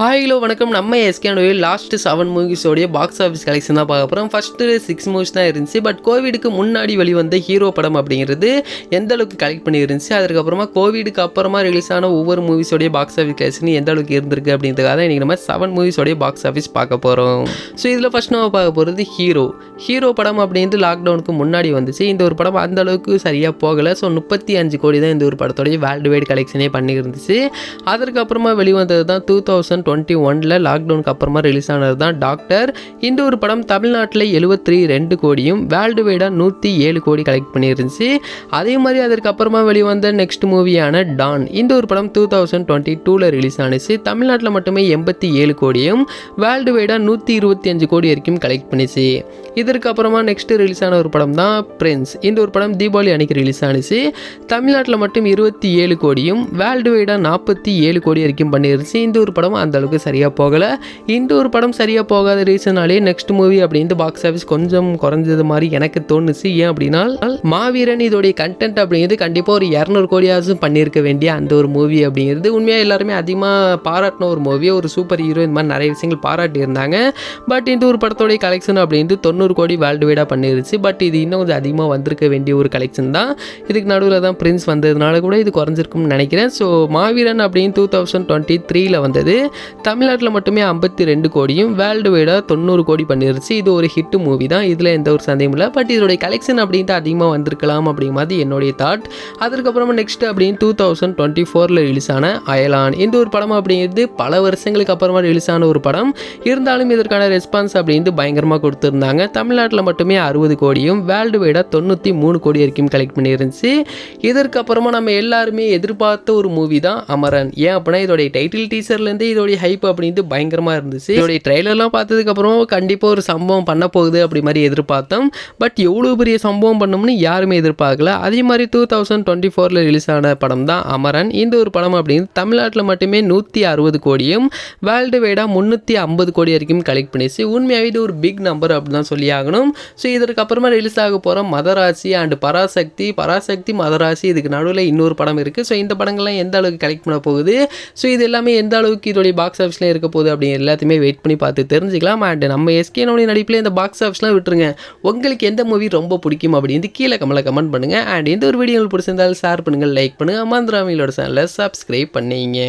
Hello வணக்கம். நம்ம எஸ்கேனோவில் last 7 மூவிஸோடைய box office collection தான் பார்க்க போகிறோம். ஃபஸ்ட்டு 6 மூவிஸ் தான் இருந்துச்சு. பட் கோவிடுக்கு முன்னாடி வெளிவந்த ஹீரோ படம் அப்படிங்கிறது எந்த அளவுக்கு கலெக்ட் பண்ணியிருந்துச்சு, அதுக்கப்புறமா கோவிடுக்கு அப்புறமா ரிலீஸ் ஆன ஒவ்வொரு மூவிஸோடைய பாக்ஸ் ஆஃபீஸ் கலெக்ஷன் எந்த அளவுக்கு இருந்திருக்கு அப்படின்றதுக்காக தான் இன்றைக்கி நம்ம 7 மூவிஸோடைய பாக்ஸ் ஆஃபீஸ் பார்க்க போகிறோம். ஸோ இதில் ஃபஸ்ட் நம்ம பார்க்க போகிறது ஹீரோ படம் அப்படின்ட்டு லாக்டவுனுக்கு முன்னாடி வந்துச்சு. இந்த ஒரு படம் அந்த அளவுக்கு சரியாக போகலை. ஸோ 35 கோடி தான் இந்த ஒரு படத்தோடைய வேர்ல்டு வைடு கலெக்ஷனே பண்ணியிருந்துச்சு. அதற்கப்புறமா வெளிவந்தது தான் 2021 லாக்டவுனுக்கு அப்புறமா ரிலீஸ் ஆனது தான் டாக்டர். இந்த ஒரு படம் தமிழ்நாட்டில் 72 கோடியும் வேர்ல்டு வைடாக 107 கோடி கலெக்ட் பண்ணியிருந்துச்சு. அதே மாதிரி அதற்கப்புறமா வெளிவந்த நெக்ஸ்ட் மூவியான டான். இந்த ஒரு படம் 2022 ரிலீஸ் ஆனிச்சு. தமிழ்நாட்டில் மட்டுமே 87 கோடியும் வேர்ல்டு வைடாக 125 கோடி வரைக்கும் கலெக்ட் பண்ணிச்சு. இதற்கப்புறமா நெக்ஸ்ட் ரிலீஸ் ஆன ஒரு படம் தான் பிரின்ஸ். இந்த ஒரு படம் தீபாவளி அன்னைக்கு ரிலீஸ் ஆனிச்சு. தமிழ்நாட்டில் மட்டும் 27 கோடியும் வேர்ல்டு வைடாக 47 கோடி வரைக்கும் பண்ணிருந்துச்சு. இந்த ஒரு படம் அந்த அளவுக்கு சரியாக போகலை. இந்த ஒரு படம் சரியாக போகாத ரீசனாலே நெக்ஸ்ட் மூவி அப்படின்ட்டு பாக்ஸ் ஆஃபீஸ் கொஞ்சம் குறைஞ்சது மாதிரி எனக்கு தோணுச்சு. ஏன் அப்படின்னா மாவீரன் இதோடைய கண்டென்ட் அப்படிங்கிறது கண்டிப்பாக ஒரு 200 கோடியாச்சும் பண்ணியிருக்க வேண்டிய அந்த ஒரு மூவி அப்படிங்கிறது உண்மையாக எல்லாருமே அதிகமாக பாராட்டின ஒரு மூவி. ஒரு சூப்பர் ஹீரோ இந்த மாதிரி நிறைய விஷயங்கள் பாராட்டி இருந்தாங்க. பட் இந்த ஒரு படத்தோடைய கலெக்ஷன் அப்படின்ட்டு 90 கோடி வேர்ல்டு வைடாக பண்ணிருச்சு. பட் இது இன்னும் கொஞ்சம் அதிகமாக வந்திருக்க வேண்டிய ஒரு கலெக்ஷன் தான். இதுக்கு நடுவில் தான் பிரின்ஸ் வந்ததுனால கூட இது குறைஞ்சிருக்கும்னு நினைக்கிறேன். ஸோ மாவீரன் அப்படின்னு 2023 வந்தது. தமிழ்நாட்டில் மட்டுமே 52 கோடியும் வேர்ல்டு வைடாக 90 கோடி பண்ணிருச்சு. இது ஒரு ஹிட் மூவி தான், இதில் எந்த ஒரு சந்தேகம் இல்லை. பட் இதோடைய கலெக்ஷன் அப்படின்ட்டு அதிகமாக வந்திருக்கலாம் அப்படிங்கிற மாதிரி என்னுடைய தாட். அதுக்கப்புறமா நெக்ஸ்ட் அப்படின்னு 2024 ரிலீஸ் ஆன அயலான். இந்த ஒரு படம் அப்படிங்கிறது பல வருஷங்களுக்கு அப்புறமா ரிலீஸ் ஆன ஒரு படம். இருந்தாலும் இதற்கான ரெஸ்பான்ஸ் அப்படின்ட்டு பயங்கரமாக கொடுத்துருந்தாங்க. தமிழ்நாட்டில் மட்டுமே 60 கோடியும் வேர்ல்டு வைடாக 93 கோடி வரைக்கும் கலெக்ட் பண்ணியிருந்துச்சு. இதற்கப்புறமா நம்ம எல்லாருமே எதிர்பார்த்த ஒரு மூவி தான் அமரன். ஏன் அப்படின்னா இதோடைய டைட்டில் டீசர்லேருந்து இதோடைய ஹைப் அப்படின்ட்டு பயங்கரமாக இருந்துச்சு. இதோடைய ட்ரெய்லர்லாம் பார்த்ததுக்கப்புறம் கண்டிப்பாக ஒரு சம்பவம் பண்ண போகுது அப்படி மாதிரி எதிர்பார்த்தோம். பட் எவ்வளோ பெரிய சம்பவம் பண்ணோம்னு யாருமே எதிர்பார்க்கல. அதே மாதிரி 2024 ரிலீஸ் ஆன படம் தான் அமரன். இந்த ஒரு படம் அப்படின்னு தமிழ்நாட்டில் மட்டுமே 160 கோடியும் வேர்ல்டு வைடாக 350 கோடி வரைக்கும் கலெக்ட் பண்ணிச்சு. உண்மையாகவே இது ஒரு பிக் நம்பர் அப்படின்னு தான் சொல்லி ஆகணும். ஸோ இதற்கப்புறமா ரிலீஸ் ஆக போகிற மதராசி அண்ட் பராசக்தி மதராசி, இதுக்கு நடுவில் இன்னொரு படம் இருக்குது. ஸோ இந்த படங்கள்லாம் எந்த அளவுக்கு கலெக்ட் பண்ண போகுது, ஸோ இது எல்லாமே எந்த அளவுக்கு இதோடைய பாக்ஸ் ஆஃபீஸில் இருக்க போகுது அப்படின்னு எல்லாத்தையுமே வெயிட் பண்ணி பார்த்து தெரிஞ்சுக்கலாம். அண்ட் நம்ம எஸ்கேனோட நடிப்பில் இந்த பாக்ஸ் ஆஃபீஸ்லாம் விட்டுருங்க. உங்களுக்கு எந்த மூவி ரொம்ப பிடிக்கும் அப்படின்னு கீழே கமெண்ட் பண்ணுங்கள். அண்ட் இந்த ஒரு வீடியோ பிடிச்சிருந்தாலும் ஷேர் பண்ணுங்கள், லைக் பண்ணுங்கள். மந்திராமிகளோட சேனலை சப்ஸ்கிரைப் பண்ணிங்க.